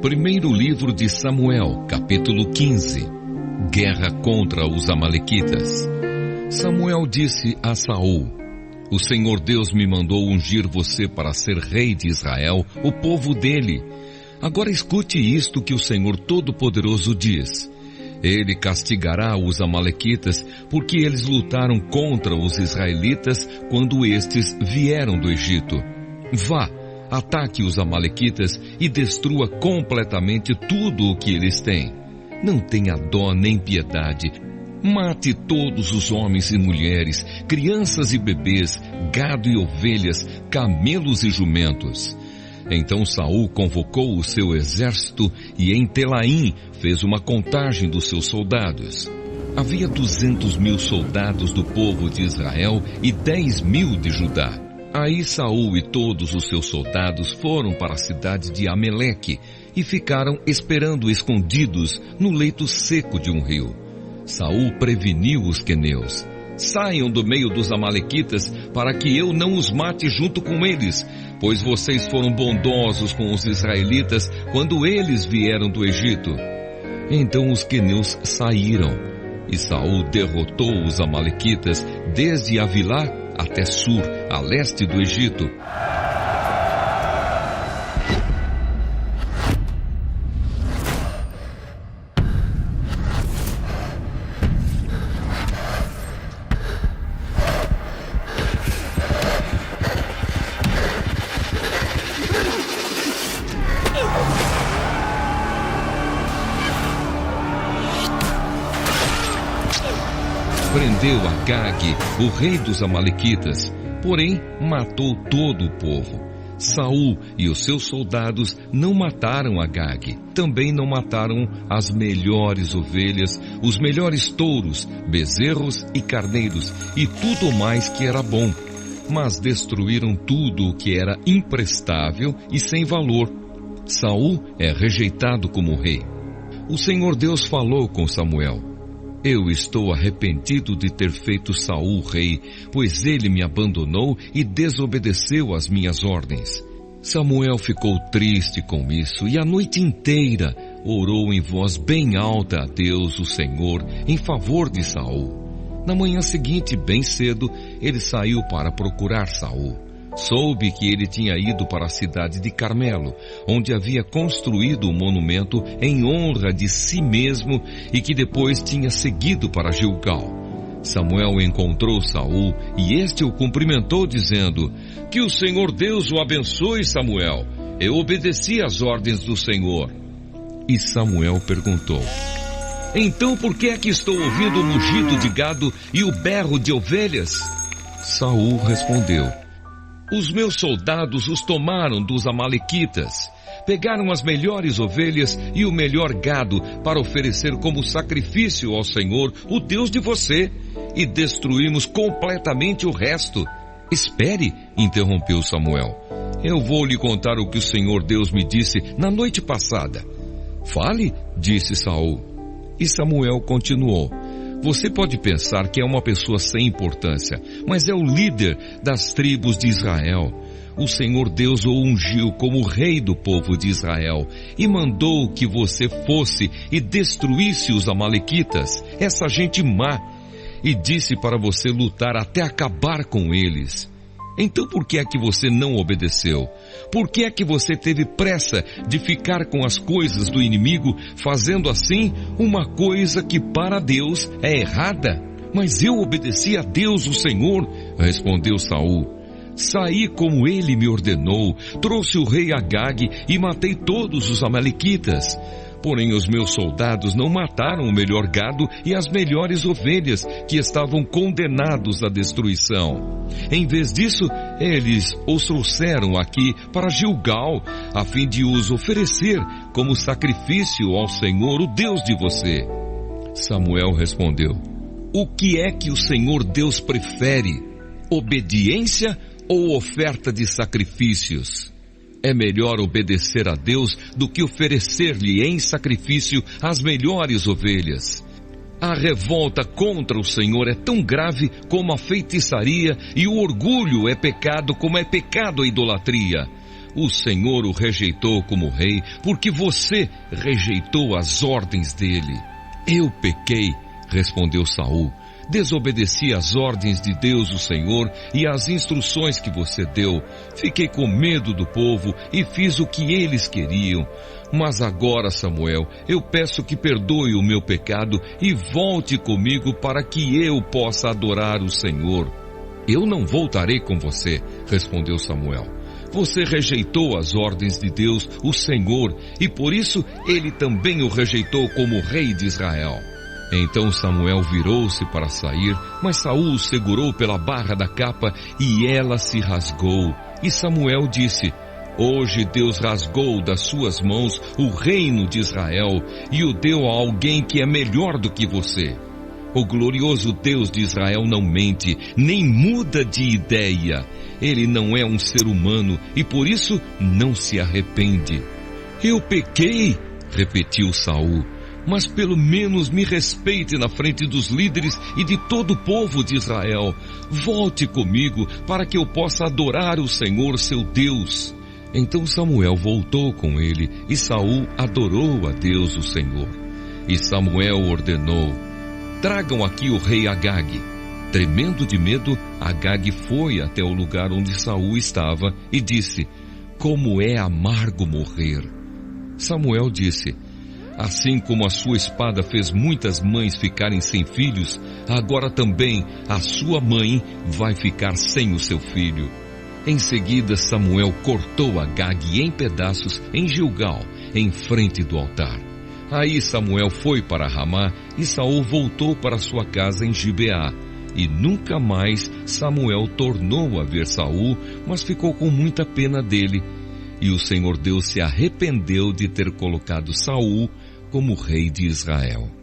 Primeiro livro de Samuel, capítulo 15. Guerra contra os amalequitas. Samuel disse a Saul: O Senhor Deus me mandou ungir você para ser rei de Israel, o povo dele. Agora escute isto que o Senhor Todo-Poderoso diz. Ele castigará os amalequitas, porque eles lutaram contra os israelitas quando estes vieram do Egito. Vá, ataque os amalequitas e destrua completamente tudo o que eles têm. Não tenha dó nem piedade. Mate todos os homens e mulheres, crianças e bebês, gado e ovelhas, camelos e jumentos. Então Saul convocou o seu exército e em Telaim fez uma contagem dos seus soldados. Havia 200.000 soldados do povo de Israel e 10.000 de Judá. Aí Saul e todos os seus soldados foram para a cidade de Ameleque e ficaram esperando escondidos no leito seco de um rio. Saul preveniu os queneus: Saiam do meio dos amalequitas para que eu não os mate junto com eles, pois vocês foram bondosos com os israelitas quando eles vieram do Egito. Então os queneus saíram, e Saul derrotou os amalequitas desde Avilá até Sur, a leste do Egito. Prendeu Agag, o rei dos amalequitas, porém matou todo o povo. Saul e os seus soldados não mataram Agag, também não mataram as melhores ovelhas, os melhores touros, bezerros e carneiros, e tudo mais que era bom, mas destruíram tudo o que era imprestável e sem valor. Saul é rejeitado como rei. O Senhor Deus falou com Samuel: Eu estou arrependido de ter feito Saul rei, pois ele me abandonou e desobedeceu às minhas ordens. Samuel ficou triste com isso e a noite inteira orou em voz bem alta a Deus, o Senhor, em favor de Saul. Na manhã seguinte, bem cedo, ele saiu para procurar Saul. Soube que ele tinha ido para a cidade de Carmelo, onde havia construído um monumento em honra de si mesmo e que depois tinha seguido para Gilgal. Samuel encontrou Saul e este o cumprimentou dizendo: Que o Senhor Deus o abençoe, Samuel. Eu obedeci às ordens do Senhor. E Samuel perguntou: Então por que é que estou ouvindo o mugido de gado e o berro de ovelhas? Saul respondeu: Os meus soldados os tomaram dos amalequitas. Pegaram as melhores ovelhas e o melhor gado para oferecer como sacrifício ao Senhor, o Deus de você, e destruímos completamente o resto. Espere, interrompeu Samuel. Eu vou lhe contar o que o Senhor Deus me disse na noite passada. Fale, disse Saul. E Samuel continuou: Você pode pensar que é uma pessoa sem importância, mas é o líder das tribos de Israel. O Senhor Deus o ungiu como rei do povo de Israel e mandou que você fosse e destruísse os amalequitas, essa gente má, e disse para você lutar até acabar com eles. Então por que é que você não obedeceu? Por que é que você teve pressa de ficar com as coisas do inimigo, fazendo assim uma coisa que para Deus é errada? Mas eu obedeci a Deus, o Senhor, respondeu Saul. Saí como ele me ordenou, trouxe o rei Agag e matei todos os amalequitas. Porém os meus soldados não mataram o melhor gado e as melhores ovelhas, que estavam condenados à destruição. Em vez disso, eles os trouxeram aqui para Gilgal, a fim de os oferecer como sacrifício ao Senhor, o Deus de você. Samuel respondeu: O que é que o Senhor Deus prefere? Obediência ou oferta de sacrifícios? É melhor obedecer a Deus do que oferecer-lhe em sacrifício as melhores ovelhas. A revolta contra o Senhor é tão grave como a feitiçaria, e o orgulho é pecado como é pecado a idolatria. o Senhor o rejeitou como rei, porque você rejeitou as ordens dele. Eu pequei, respondeu Saul. Desobedeci às ordens de Deus, o Senhor, e às instruções que você deu. Fiquei com medo do povo e fiz o que eles queriam. Mas agora, Samuel, eu peço que perdoe o meu pecado e volte comigo para que eu possa adorar o Senhor. Eu não voltarei com você, respondeu Samuel. Você rejeitou as ordens de Deus, o Senhor, e por isso ele também o rejeitou como rei de Israel. Então Samuel virou-se para sair, mas Saul o segurou pela barra da capa e ela se rasgou. E Samuel disse: Hoje Deus rasgou das suas mãos o reino de Israel e o deu a alguém que é melhor do que você. O glorioso Deus de Israel não mente, nem muda de ideia. Ele não é um ser humano e por isso não se arrepende. Eu pequei, repetiu Saul. Mas pelo menos me respeite na frente dos líderes e de todo o povo de Israel. Volte comigo para que eu possa adorar o Senhor, seu Deus. Então Samuel voltou com ele e Saul adorou a Deus, o Senhor. E Samuel ordenou: Tragam aqui o rei Agag. Tremendo de medo, Agag foi até o lugar onde Saul estava e disse: Como é amargo morrer. Samuel disse: Assim como a sua espada fez muitas mães ficarem sem filhos, agora também a sua mãe vai ficar sem o seu filho. Em seguida, Samuel cortou Agag em pedaços em Gilgal, em frente do altar. Aí Samuel foi para Ramá e Saul voltou para sua casa em Gibeá. E nunca mais Samuel tornou a ver Saul, mas ficou com muita pena dele. E o Senhor Deus se arrependeu de ter colocado Saul como rei de Israel.